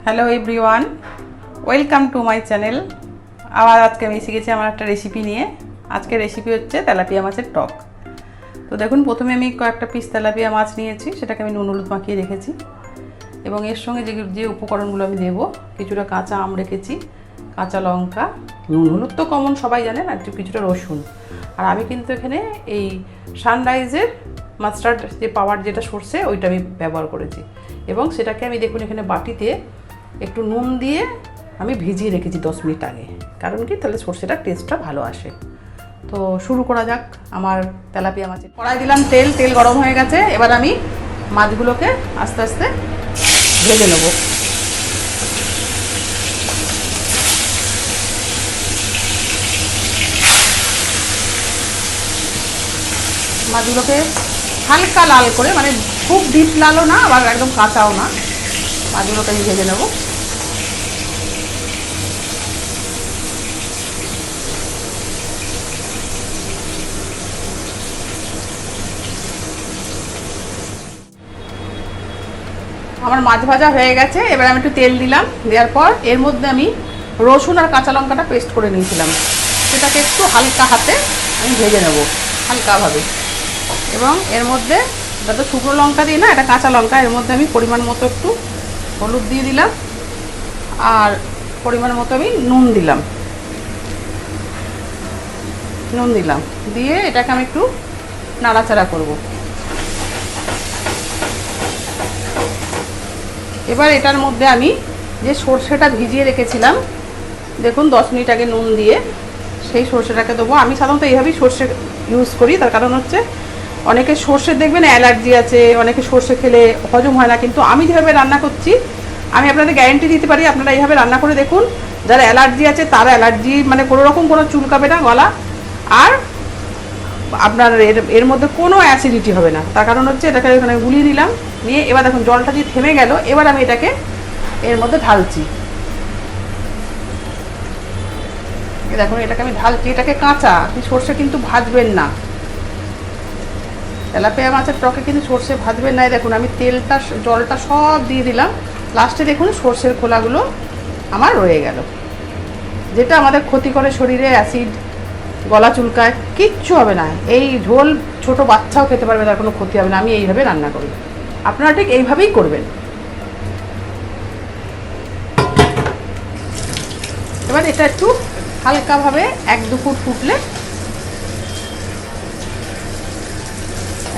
Hello everyone, welcome to my channel. আবার আজকে আমি এসে গেছি আমার একটা রেসিপি নিয়ে। আজকের রেসিপি হচ্ছে তেলাপিয়া মাছের টক। তো দেখুন, প্রথমে আমি কয়েকটা পিস তেলাপিয়া মাছ নিয়েছি, সেটাকে আমি নুন হলুদ মাখিয়ে রেখেছি। এবং এর সঙ্গে যে উপকরণগুলো আমি দেবো, কিছুটা কাঁচা আম রেখেছি, কাঁচা লঙ্কা, নুন হলুদ তো কমন সবাই জানেন, আর কিছুটা রসুন। আর আমি কিন্তু এখানে এই সানরাইজের মাস্টার্ড যে পাওয়ার যেটা সরষে, ওইটা আমি ব্যবহার করেছি। এবং সেটাকে আমি দেখুন এখানে বাটিতে একটু নুন দিয়ে আমি ভিজিয়ে রেখেছি 10 মিনিট আগে। কারণ কি, তাহলে সরষেটার টেস্টটা ভালো আসে। তো শুরু করা যাক আমার তেলাপিয়া মাছের। কড়াই দিলাম তেল গরম হয়ে গেছে। এবার আমি মাছগুলোকে আস্তে আস্তে ভেজে নেব। মাছগুলোকে হালকা লাল করে, মানে খুব ডিপ লালও না, আবার একদম কাঁচাও না, মাছগুলোকে আমি ভেজে নেব। আমার মাছ ভাজা হয়ে গেছে। এবার আমি একটু তেল দিলাম, দেওয়ার পর এর মধ্যে আমি রসুন আর কাঁচা লঙ্কাটা পেস্ট করে নিয়েছিলাম, সেটাকে একটু হালকা হাতে আমি ভেজে নেব, হালকাভাবে। এবং এর মধ্যে, এটা তো শুকনো লঙ্কা দিই না, এটা কাঁচা লঙ্কা, এর মধ্যে আমি পরিমাণ মতো একটু হলুদ দিয়ে দিলাম, আর পরিমাণ মতো আমি নুন দিলাম, দিয়ে এটাকে আমি একটু নাড়াচাড়া করব। এবার এটার মধ্যে আমি যে সর্ষেটা ভিজিয়ে রেখেছিলাম, দেখুন 10 মিনিট আগে নুন দিয়ে, সেই সর্ষেটাকে দেবো। আমি সাধারণত এইভাবেই সর্ষে ইউজ করি, তার কারণ হচ্ছে অনেকে সর্ষে দেখবেন অ্যালার্জি আছে, অনেকে সর্ষে খেলে হজম হয় না, কিন্তু আমি যেভাবে রান্না করছি, আমি আপনাদের গ্যারেন্টি দিতে পারি, আপনারা এইভাবে রান্না করে দেখুন, যারা অ্যালার্জি আছে তারা অ্যালার্জি মানে কোনো রকম কোনো চুলকাবে না গলা, আর আপনার এর মধ্যে কোনো অ্যাসিডিটি হবে না। তার কারণ হচ্ছে এটাকে এখানে গুলিয়ে নিলাম, নিয়ে এবার দেখুন জলটা দিয়ে থেমে গেল। এবার আমি এটাকে এর মধ্যে ঢালছি। দেখুন এটাকে আমি ঢালছি, এটাকে কাঁচা, সর্ষে কিন্তু ভাজবেন না। তেলাপিয়া মাছের টকে কিন্তু সর্ষে ভাজবেন না। দেখুন আমি তেলটা জলটা সব দিয়ে দিলাম, লাস্টে দেখুন সর্ষের খোলাগুলো আমার রয়ে গেল, যেটা আমাদের ক্ষতি করে শরীরে, অ্যাসিড, গলা চুলকায়, কিচ্ছু হবে না। এই ঝোল ছোট বাচ্চাও খেতে পারবে, তার কোনো ক্ষতি হবে না। আমি এইভাবে রান্না করি, আপনারা ঠিক এইভাবেই করবেন। এবার এটা একটু হালকাভাবে 1-2 ফুট ফুটলে,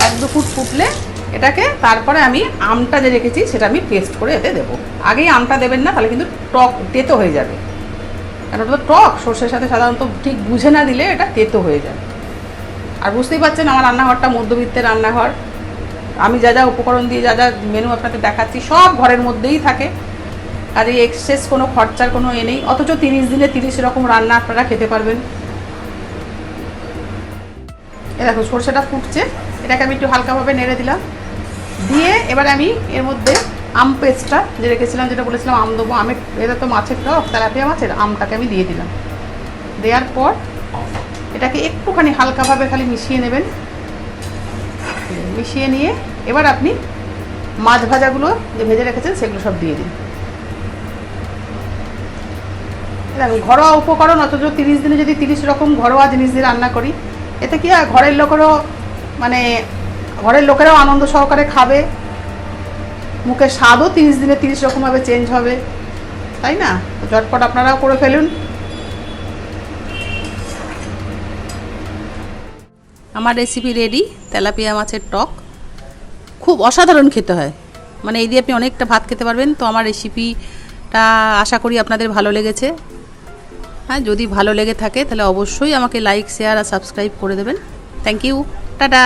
1-2 ফুট ফুটলে এটাকে, তারপরে আমি আমটা যে রেখেছি সেটা আমি পেস্ট করে এতে দেবো। আগেই আমটা দেবেন না, তাহলে কিন্তু টক তেতো হয়ে যাবে। কারণ ওটা তো টক, সর্ষের সাথে সাধারণত ঠিক বুঝে না দিলে এটা তেতো হয়ে যায়। আর বুঝতেই পারছেন আমার রান্নাঘরটা মধ্যবিত্তের রান্নাঘর। আমি যা যা উপকরণ দিয়ে যা যা মেনু আপনাকে দেখাচ্ছি, সব ঘরের মধ্যেই থাকে। আর এই এক্সেস কোনো খরচার কোনো নেই, অথচ 30 দিনে 30 রকম রান্না আপনারা খেতে পারবেন। এ দেখো সর্ষেটা ফুটছে, এটাকে আমি একটু হালকাভাবে নেড়ে দিলাম, দিয়ে এবার আমি এর মধ্যে আম পেস্টটা যে রেখেছিলাম, যেটা বলেছিলাম আম দেবো, আমের, এটা তো মাছের টক, তেলাপিয়া মাছের, আমটাকে আমি দিয়ে দিলাম। দেওয়ার পর এটাকে একটুখানি হালকাভাবে খালি মিশিয়ে নেবেন। মিশিয়ে নিয়ে এবার আপনি মাছ ভাজাগুলো যে ভেজে রেখেছেন সেগুলো সব দিয়ে দিন। দেখুন ঘরোয়া উপকরণ, অথচ 30 দিনে যদি 30 রকম ঘরোয়া জিনিস দিয়ে রান্না করি, এতে কি হয়, ঘরের লোকেরও, মানে ঘরের লোকেরাও আনন্দ সহকারে খাবে, মুখের স্বাদও 30 দিনে 30 রকমভাবে চেঞ্জ হবে, তাই না? ঝটপট আপনারাও করে ফেলুন। আমার রেসিপি রেডি, তেলাপিয়া মাছের টক। খুব অসাধারণ খেতে হয়, মানে এই দিয়ে আপনি অনেকটা ভাত খেতে পারবেন। তো আমার রেসিপিটা আশা করি আপনাদের ভালো লেগেছে। হ্যাঁ, যদি ভালো লেগে থাকে তাহলে অবশ্যই আমাকে লাইক, শেয়ার আর সাবস্ক্রাইব করে দেবেন। Thank you, tata.